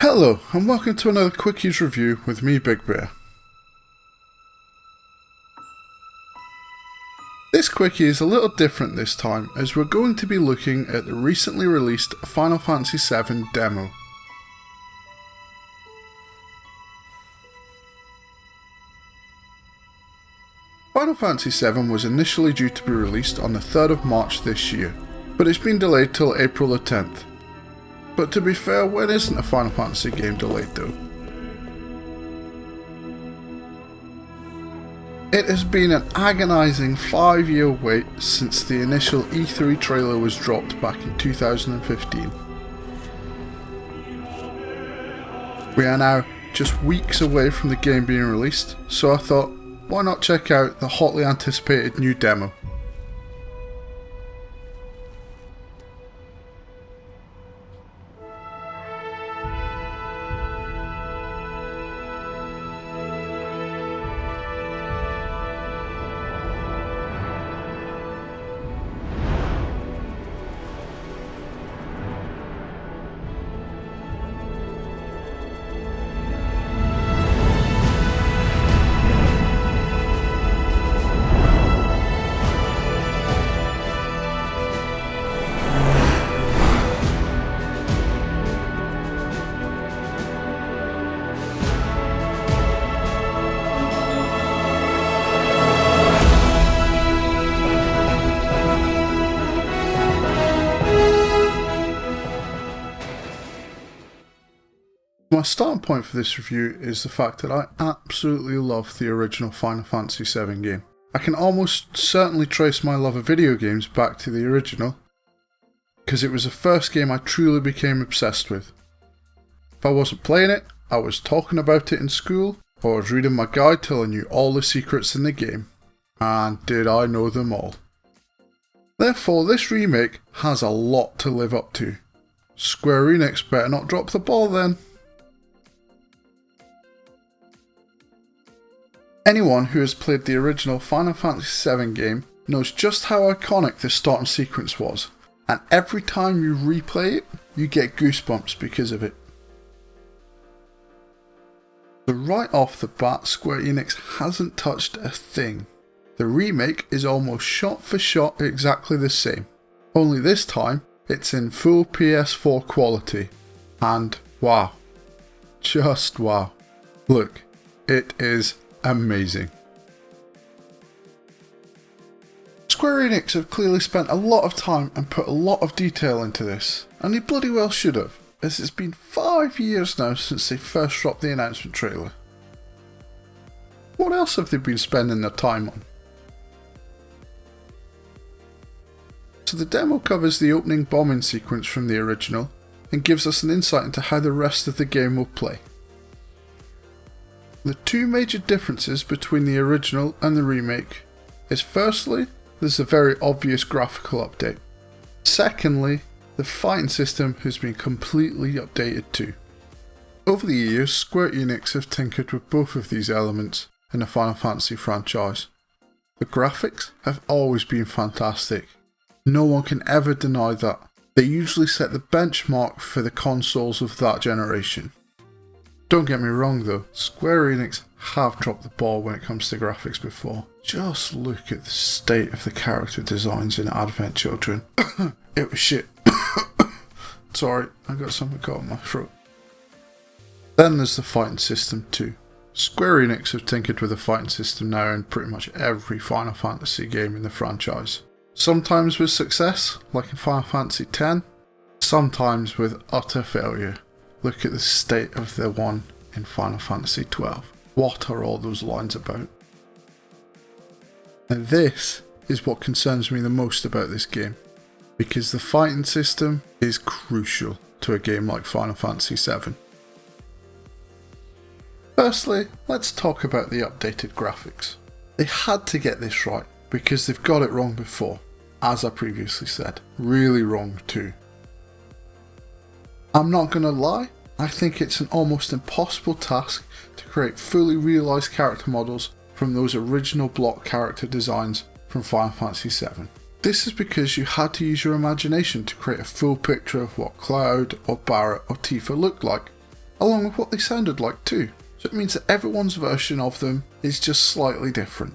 Hello, and welcome to another Quickies review with me, BigBear. This Quickie is a little different this time, as we're going to be looking at the recently released Final Fantasy VII demo. Final Fantasy VII was initially due to be released on the 3rd of March this year, but it's been delayed till April the 10th. But to be fair, when isn't a Final Fantasy game delayed though? It has been an agonising 5-year wait since the initial E3 trailer was dropped back in 2015. We are now just weeks away from the game being released, so I thought, why not check out the hotly anticipated new demo? My starting point for this review is the fact that I absolutely love the original Final Fantasy VII game. I can almost certainly trace my love of video games back to the original, because it was the first game I truly became obsessed with. If I wasn't playing it, I was talking about it in school, or I was reading my guide till I knew all the secrets in the game. And did I know them all. Therefore, this remake has a lot to live up to. Square Enix better not drop the ball then. Anyone who has played the original Final Fantasy VII game knows just how iconic the starting sequence was, and every time you replay it, you get goosebumps because of it. So right off the bat, Square Enix hasn't touched a thing. The remake is almost shot for shot exactly the same, only this time it's in full PS4 quality, and wow, just wow. Look, it is amazing. Square Enix have clearly spent a lot of time and put a lot of detail into this, and they bloody well should have, as it's been 5 years now since they first dropped the announcement trailer. What else have they been spending their time on? So the demo covers the opening bombing sequence from the original and gives us an insight into how the rest of the game will play. The two major differences between the original and the remake is firstly, there's a very obvious graphical update. Secondly, the fighting system has been completely updated too. Over the years, Square Enix have tinkered with both of these elements in the Final Fantasy franchise. The graphics have always been fantastic. No one can ever deny that. They usually set the benchmark for the consoles of that generation. Don't get me wrong though, Square Enix have dropped the ball when it comes to graphics before. Just look at the state of the character designs in Advent Children. It was shit. Sorry, I got something caught in my throat. Then there's the fighting system too. Square Enix have tinkered with the fighting system now in pretty much every Final Fantasy game in the franchise. Sometimes with success, like in Final Fantasy X, sometimes with utter failure. Look at the state of the one in Final Fantasy XII. What are all those lines about? And this is what concerns me the most about this game, because the fighting system is crucial to a game like Final Fantasy VII. Firstly, let's talk about the updated graphics. They had to get this right, because they've got it wrong before, as I previously said. Really wrong too. I'm not gonna lie, I think it's an almost impossible task to create fully realised character models from those original block character designs from Final Fantasy VII. This is because you had to use your imagination to create a full picture of what Cloud or Barret or Tifa looked like. along with what they sounded like too, so it means that everyone's version of them is just slightly different.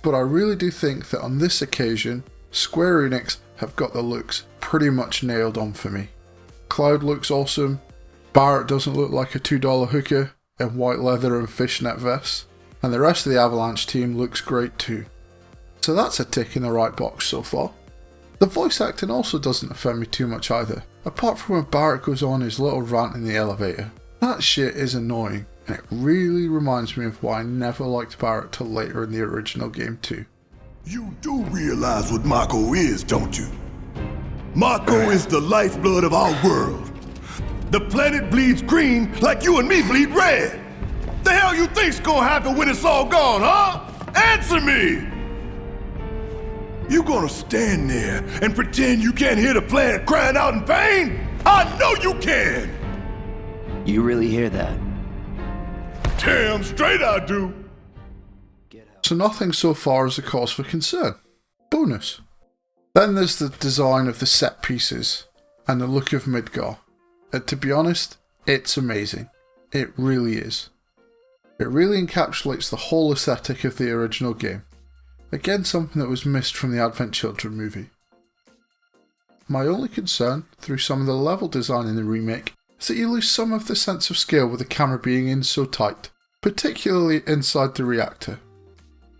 But I really do think that on this occasion, Square Enix have got the looks pretty much nailed on for me. Cloud looks awesome, Barrett doesn't look like a $2 hooker in white leather and fishnet vests, and the rest of the Avalanche team looks great too. So that's a tick in the right box so far. The voice acting also doesn't offend me too much either, apart from when Barrett goes on his little rant in the elevator. That shit is annoying, and it really reminds me of why I never liked Barrett till later in the original game too. You do realize what Mako is, don't you? Mako is the lifeblood of our world. The planet bleeds green like you and me bleed red. The hell you think's gonna happen when it's all gone, huh? Answer me! You gonna stand there and pretend you can't hear the planet crying out in pain? I know you can! You really hear that? Damn straight I do! So nothing so far is a cause for concern. Bonus. Then there's the design of the set pieces and the look of Midgar. And to be honest, it's amazing. It really is. It really encapsulates the whole aesthetic of the original game. Again, something that was missed from the Advent Children movie. My only concern, through some of the level design in the remake, is that you lose some of the sense of scale with the camera being in so tight, particularly inside the reactor.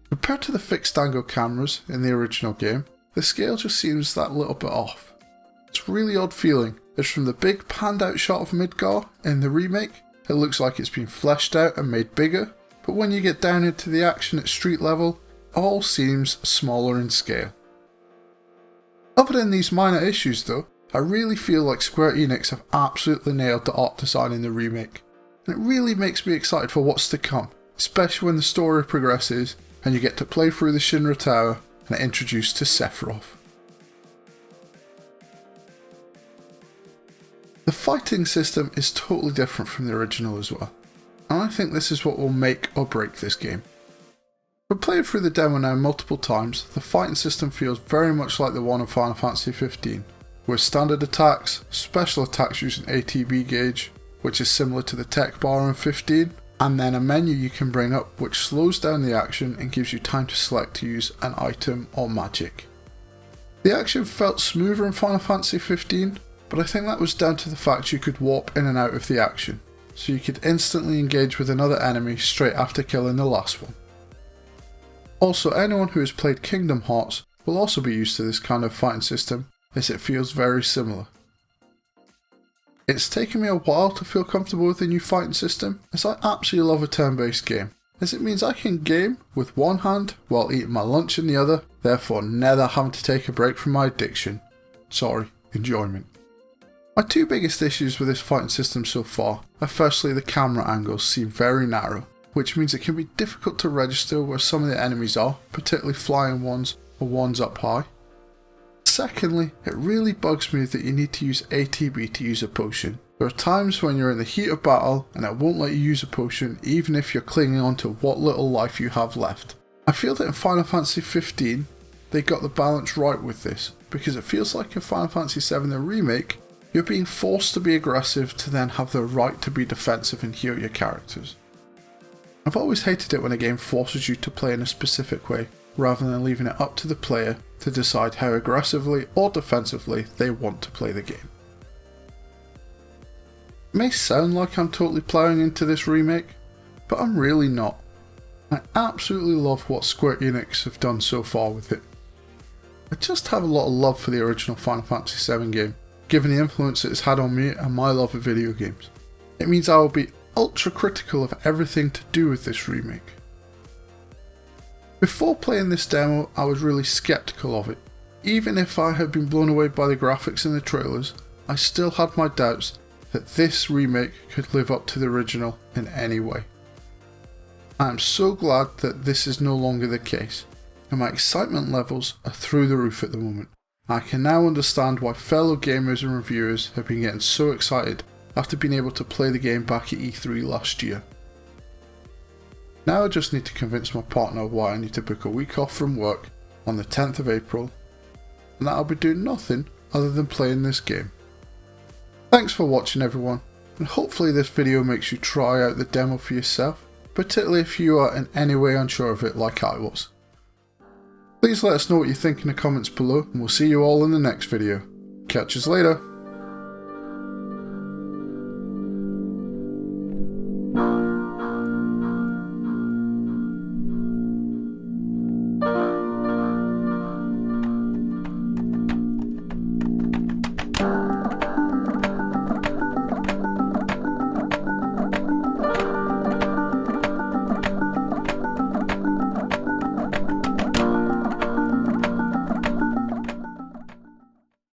Compared to the fixed angle cameras in the original game, the scale just seems that little bit off. It's a really odd feeling, as from the big panned out shot of Midgar in the remake, it looks like it's been fleshed out and made bigger, but when you get down into the action at street level, all seems smaller in scale. Other than these minor issues though, I really feel like Square Enix have absolutely nailed the art design in the remake, and it really makes me excited for what's to come, especially when the story progresses and you get to play through the Shinra Tower and are introduced to Sephiroth. The fighting system is totally different from the original as well, and I think this is what will make or break this game. I've played through the demo now multiple times. The fighting system feels very much like the one in Final Fantasy 15, with standard attacks, special attacks using ATB gauge, which is similar to the tech bar in 15, and then a menu you can bring up which slows down the action and gives you time to select to use an item or magic. The action felt smoother in Final Fantasy 15, but I think that was down to the fact you could warp in and out of the action, so you could instantly engage with another enemy straight after killing the last one. Also, anyone who has played Kingdom Hearts will also be used to this kind of fighting system, as it feels very similar. It's taken me a while to feel comfortable with the new fighting system, as I absolutely love a turn-based game, as it means I can game with one hand while eating my lunch in the other, therefore never having to take a break from my addiction. Sorry, enjoyment. My two biggest issues with this fighting system so far are firstly the camera angles seem very narrow, which means it can be difficult to register where some of the enemies are, particularly flying ones or ones up high. Secondly, it really bugs me that you need to use ATB to use a potion. There are times when you're in the heat of battle and it won't let you use a potion even if you're clinging on to what little life you have left. I feel that in Final Fantasy 15 they got the balance right with this, because it feels like in Final Fantasy 7 the remake, you're being forced to be aggressive to then have the right to be defensive and heal your characters. I've always hated it when a game forces you to play in a specific way, rather than leaving it up to the player to decide how aggressively or defensively they want to play the game. It may sound like I'm totally ploughing into this remake, but I'm really not. I absolutely love what Square Enix have done so far with it. I just have a lot of love for the original Final Fantasy VII game, given the influence it has had on me and my love of video games. It means I will be ultra critical of everything to do with this remake. Before playing this demo, I was really skeptical of it. Even if I had been blown away by the graphics in the trailers, I still had my doubts that this remake could live up to the original in any way. I am so glad that this is no longer the case, and my excitement levels are through the roof at the moment. I can now understand why fellow gamers and reviewers have been getting so excited after being able to play the game back at E3 last year. Now I just need to convince my partner why I need to book a week off from work on the 10th of April, and that I'll be doing nothing other than playing this game. Thanks for watching everyone, and hopefully this video makes you try out the demo for yourself, particularly if you are in any way unsure of it like I was. Please let us know what you think in the comments below, and we'll see you all in the next video. Catch us later.